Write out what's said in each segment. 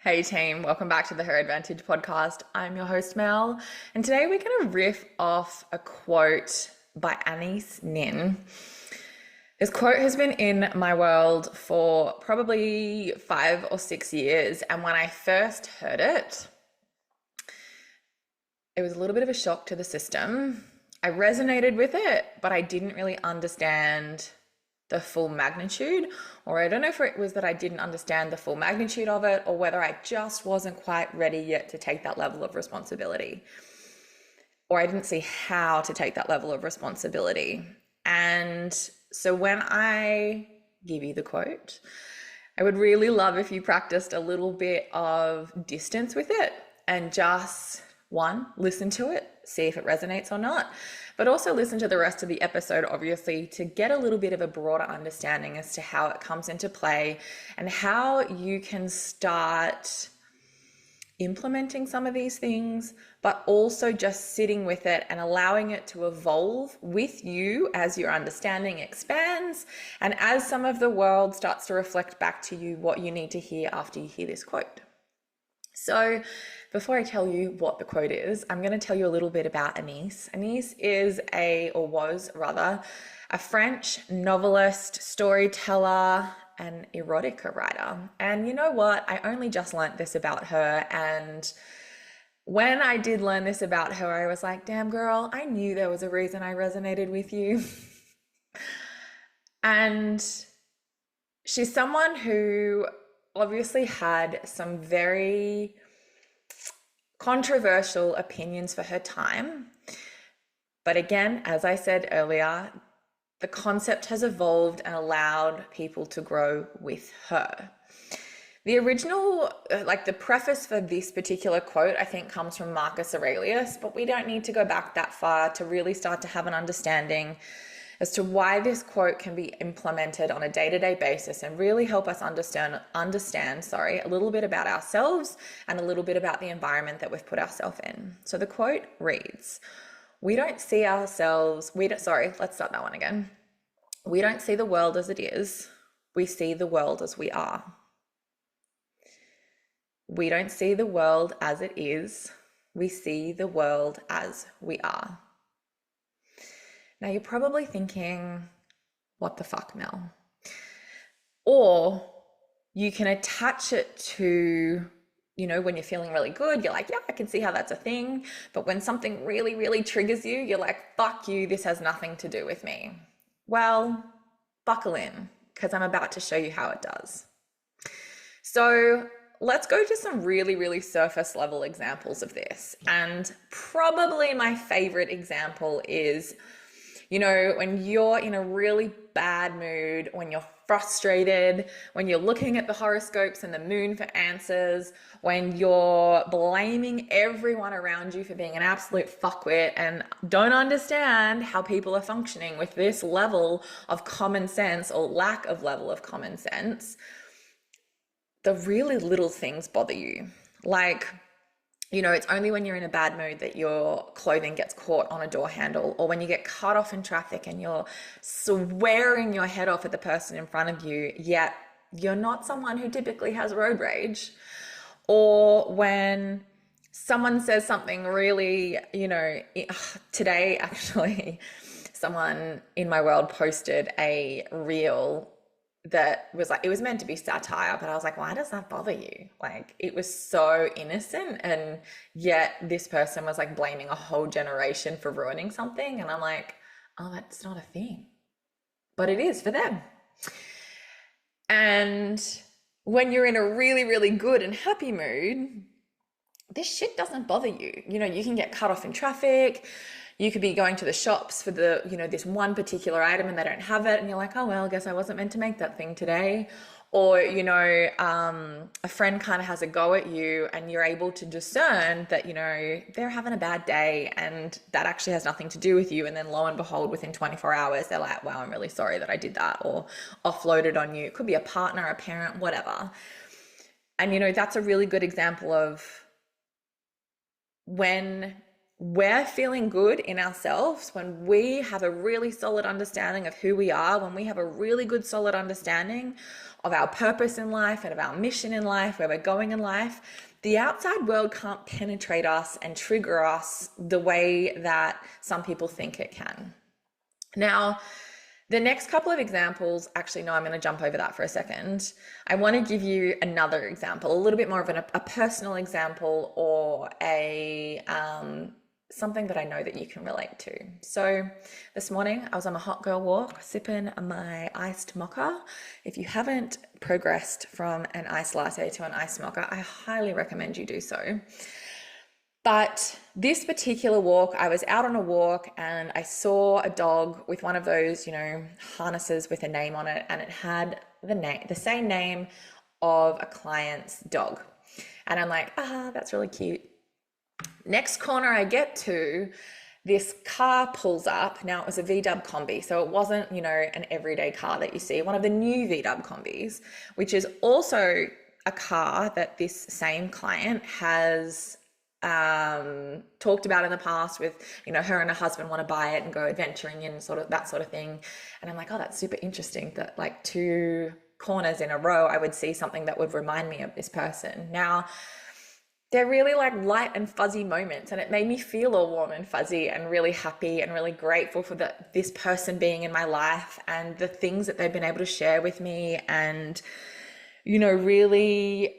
Hey team, welcome back to the Her Advantage podcast. I'm your host Mel, and today we're going to riff off a quote by Anais Nin. This quote has been in my world for probably 5 or 6 years, and when I first heard it, it was a little bit of a shock to the system. I resonated with it, but I didn't really understand the full magnitude, or I don't know if it was that I didn't understand the full magnitude of it, or whether I just wasn't quite ready yet to take that level of responsibility, or I didn't see how to take that level of responsibility. And so when I give you the quote, I would really love if you practiced a little bit of distance with it and just listen to it, see if it resonates or not, but also listen to the rest of the episode, obviously, to get a little bit of a broader understanding as to how it comes into play and how you can start implementing some of these things, but also just sitting with it and allowing it to evolve with you as your understanding expands and as some of the world starts to reflect back to you what you need to hear after you hear this quote. So before I tell you what the quote is, I'm going to tell you a little bit about Anais. Anais was a French novelist, storyteller, and erotica writer. And you know what? I only just learnt this about her. And when I did learn this about her, I was like, damn girl, I knew there was a reason I resonated with you. And she's someone who obviously had some very controversial opinions for her time. But again, as I said earlier, the concept has evolved and allowed people to grow with her. The original, the preface for this particular quote, I think comes from Marcus Aurelius, but we don't need to go back that far to really start to have an understanding as to why this quote can be implemented on a day-to-day basis and really help us understand a little bit about ourselves and a little bit about the environment that we've put ourselves in. So the quote reads, let's start that one again. We don't see the world as it is. We see the world as we are. We don't see the world as it is. We see the world as we are. Now you're probably thinking, what the fuck, Mel? Or you can attach it to, when you're feeling really good, you're like, yeah, I can see how that's a thing. But when something really, really triggers you, you're like, fuck you, this has nothing to do with me. Well, buckle in, because I'm about to show you how it does. So let's go to some really, really surface level examples of this. And probably my favorite example is, when you're in a really bad mood, when you're frustrated, when you're looking at the horoscopes and the moon for answers, when you're blaming everyone around you for being an absolute fuckwit and don't understand how people are functioning with this level of common sense or lack of level of common sense, the really little things bother you. It's only when you're in a bad mood that your clothing gets caught on a door handle, or when you get cut off in traffic and you're swearing your head off at the person in front of you, yet you're not someone who typically has road rage. Or when someone says something really, today actually, someone in my world posted a reel that was it was meant to be satire, but I was like, why does that bother you? It was so innocent, and yet this person was blaming a whole generation for ruining something. And I'm like, oh, that's not a thing, but it is for them. And when you're in a really, really good and happy mood, this shit doesn't bother you. You can get cut off in traffic. You could be going to the shops for this one particular item and they don't have it. And you're like, oh, well, I guess I wasn't meant to make that thing today. Or, a friend kind of has a go at you and you're able to discern that, they're having a bad day and that actually has nothing to do with you. And then lo and behold, within 24 hours, they're like, wow, I'm really sorry that I did that, or offloaded on you. It could be a partner, a parent, whatever. And, that's a really good example of when we're feeling good in ourselves, when we have a really solid understanding of who we are, when we have a really good solid understanding of our purpose in life and of our mission in life, where we're going in life, the outside world can't penetrate us and trigger us the way that some people think it can. Now, the next couple of examples, actually, no, I'm going to jump over that for a second. I want to give you another example, a little bit more of a personal example, or a something that I know that you can relate to. So this morning I was on my hot girl walk, sipping my iced mocha. If you haven't progressed from an iced latte to an iced mocha, I highly recommend you do so. But this particular walk, I was out on a walk and I saw a dog with one of those, harnesses with a name on it, and it had the same name of a client's dog. And I'm like, that's really cute. Next corner I get to, this car pulls up. Now it was a VW Combi, so it wasn't, an everyday car that you see, one of the new VW Combis, which is also a car that this same client has talked about in the past with, her and her husband want to buy it and go adventuring and that sort of thing. And I'm like, oh, that's super interesting that like 2 corners in a row, I would see something that would remind me of this person. Now, they're really like light and fuzzy moments, and it made me feel all warm and fuzzy and really happy and really grateful for this person being in my life and the things that they've been able to share with me, and really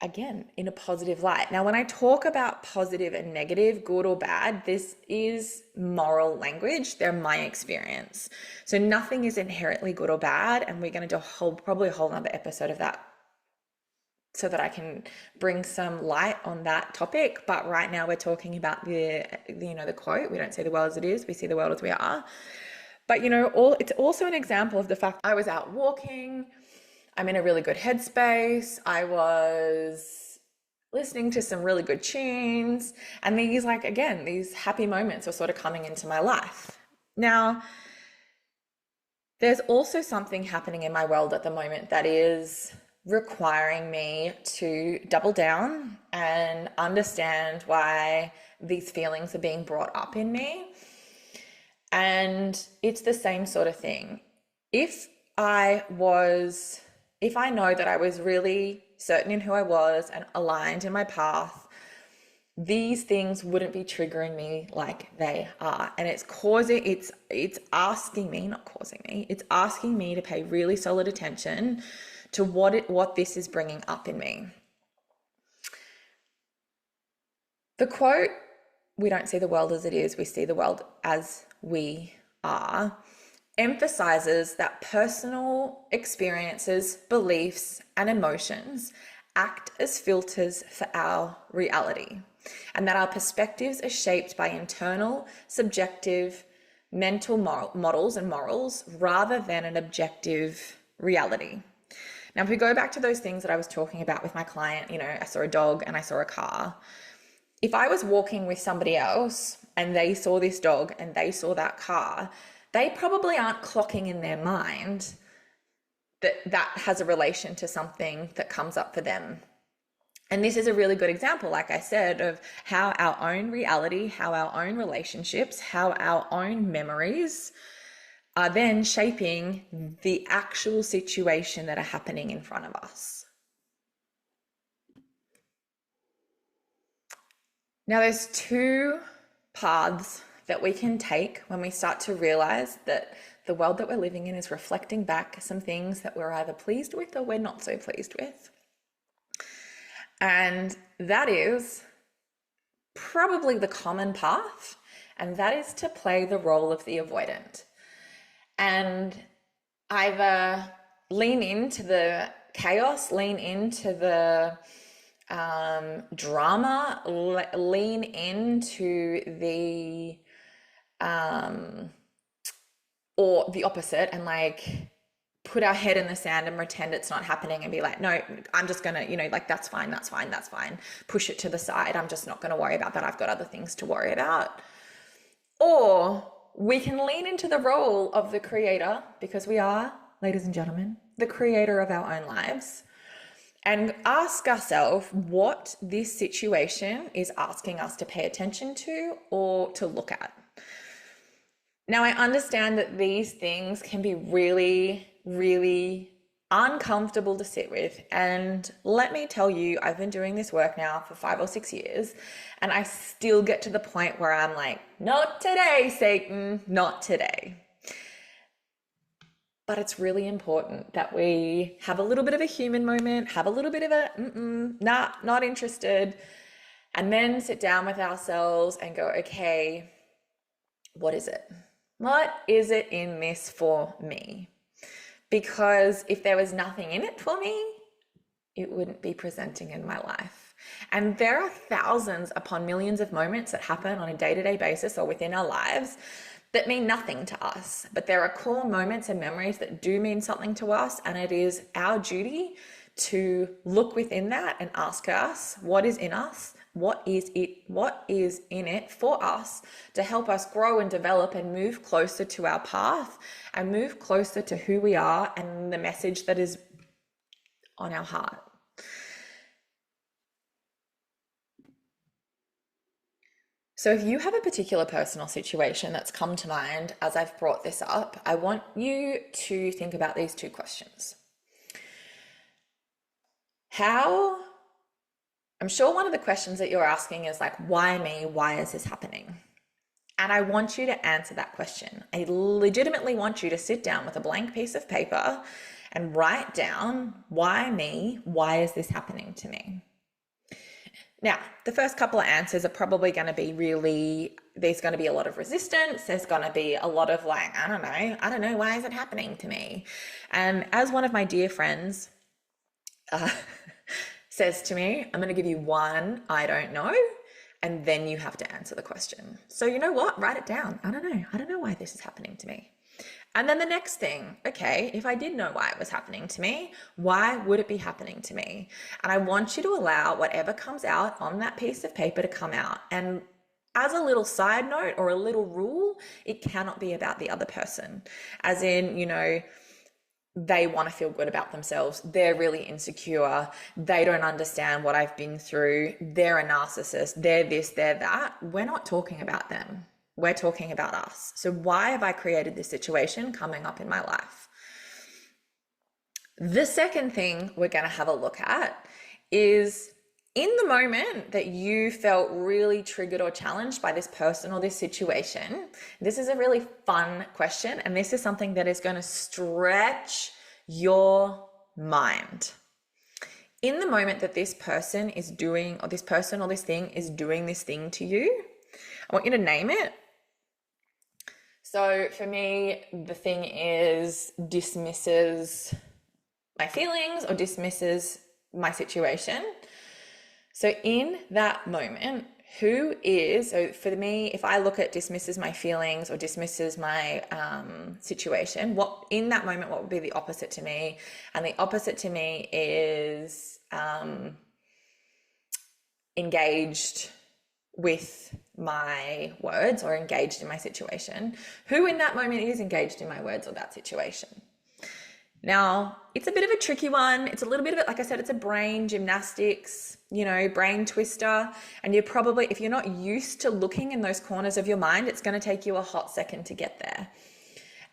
again, in a positive light. Now, when I talk about positive and negative, good or bad, this is moral language. They're my experience. So nothing is inherently good or bad, and we're going to do probably a whole other episode of that, so that I can bring some light on that topic. But right now we're talking about the quote, we don't see the world as it is, we see the world as we are. But it's also an example of the fact I was out walking, I'm in a really good headspace, I was listening to some really good tunes, and these happy moments are sort of coming into my life. Now, there's also something happening in my world at the moment that is requiring me to double down and understand why these feelings are being brought up in me. And it's the same sort of thing. If I know that I was really certain in who I was and aligned in my path, these things wouldn't be triggering me like they are. And it's asking me to pay really solid attention to what this is bringing up in me. The quote, we don't see the world as it is, we see the world as we are, emphasizes that personal experiences, beliefs, and emotions act as filters for our reality, and that our perspectives are shaped by internal, subjective, mental models and morals rather than an objective reality. Now, if we go back to those things that I was talking about with my client, I saw a dog and I saw a car. If I was walking with somebody else and they saw this dog and they saw that car, they probably aren't clocking in their mind that has a relation to something that comes up for them. And this is a really good example, like I said, of how our own reality, how our own relationships, how our own memories are then shaping the actual situation that are happening in front of us. Now, there's 2 paths that we can take when we start to realize that the world that we're living in is reflecting back some things that we're either pleased with or we're not so pleased with. And that is probably the common path, and that is to play the role of the avoidant. And either lean into the chaos, lean into the drama, lean into the or the opposite, and put our head in the sand and pretend it's not happening and be like, no, I'm just gonna, that's fine, push it to the side, I'm just not gonna worry about that, I've got other things to worry about. Or we can lean into the role of the creator, because we are, ladies and gentlemen, the creator of our own lives, and ask ourselves what this situation is asking us to pay attention to or to look at. Now, I understand that these things can be really really uncomfortable to sit with. And let me tell you, I've been doing this work now for 5 or 6 years, and I still get to the point where I'm like, not today, Satan, not today. But it's really important that we have a little bit of a human moment, have a little bit of a, nah, not interested, and then sit down with ourselves and go, okay, what is it? What is it in this for me? Because if there was nothing in it for me, it wouldn't be presenting in my life. And there are thousands upon millions of moments that happen on a day-to-day basis or within our lives that mean nothing to us. But there are core moments and memories that do mean something to us, and it is our duty to look within that and ask us, what is in us? What is in it for us to help us grow and develop and move closer to our path and move closer to who we are and the message that is on our heart. So if you have a particular personal situation that's come to mind as I've brought this up, I want you to think about these two questions. I'm sure one of the questions that you're asking is like, why me? Why is this happening? And I want you to answer that question. I legitimately want you to sit down with a blank piece of paper and write down, why me? Why is this happening to me? Now, the first couple of answers are probably going to be there's going to be a lot of resistance. There's going to be a lot of like, I don't know, why is it happening to me? And as one of my dear friends says to me, I'm going to give you one I don't know, and then you have to answer the question. So you know what? Write it down. I don't know why this is happening to me. And then the next thing, okay, if I did know why it was happening to me, why would it be happening to me? And I want you to allow whatever comes out on that piece of paper to come out. And as a little side note or a little rule, it cannot be about the other person. As in, they want to feel good about themselves. They're really insecure. They don't understand what I've been through. They're a narcissist. They're this, they're that. We're not talking about them. We're talking about us. So why have I created this situation coming up in my life? The second thing we're going to have a look at is in the moment that you felt really triggered or challenged by this person or this situation. This is a really fun question, and this is something that is going to stretch your mind. In the moment that this person is doing, or this person or this thing is doing this thing to you, I want you to name it. So for me, the thing is dismisses my feelings or dismisses my situation. So in that moment, so for me, if I look at dismisses my feelings or dismisses my situation, in that moment, what would be the opposite to me? And the opposite to me is engaged with my words or engaged in my situation. Who in that moment is engaged in my words or that situation? Now, it's a bit of a tricky one. It's a little bit of it, like I said, it's a brain gymnastics, brain twister. And you're probably, if you're not used to looking in those corners of your mind, it's going to take you a hot second to get there.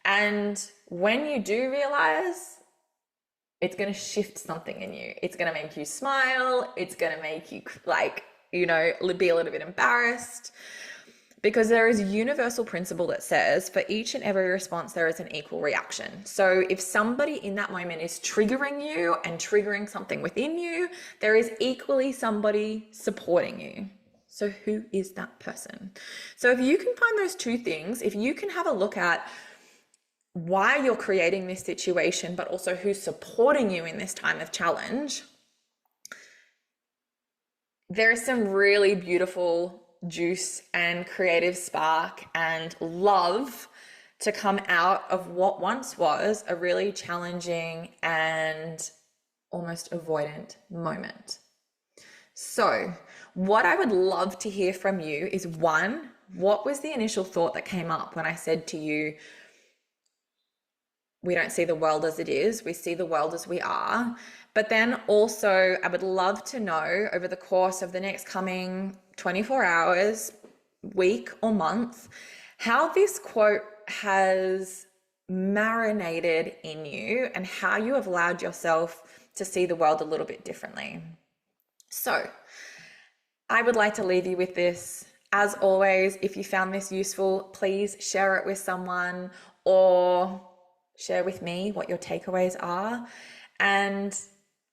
And when you do realize, it's going to shift something in you. It's going to make you smile. It's going to make you be a little bit embarrassed. Because there is a universal principle that says for each and every response, there is an equal reaction. So if somebody in that moment is triggering you and triggering something within you, there is equally somebody supporting you. So who is that person? So if you can find those two things, if you can have a look at why you're creating this situation, but also who's supporting you in this time of challenge, there is some really beautiful juice and creative spark and love to come out of what once was a really challenging and almost avoidant moment. So what I would love to hear from you is, one, what was the initial thought that came up when I said to you, we don't see the world as it is, we see the world as we are? But then also, I would love to know over the course of the next coming 24 hours, week or month, how this quote has marinated in you and how you have allowed yourself to see the world a little bit differently. So I would like to leave you with this. As always, if you found this useful, please share it with someone or share with me what your takeaways are. And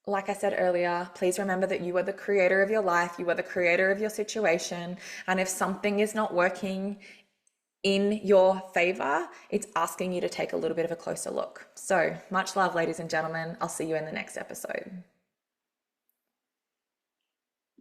like I said earlier, please remember that you are the creator of your life. You are the creator of your situation. And if something is not working in your favor, it's asking you to take a little bit of a closer look. So much love, ladies and gentlemen. I'll see you in the next episode.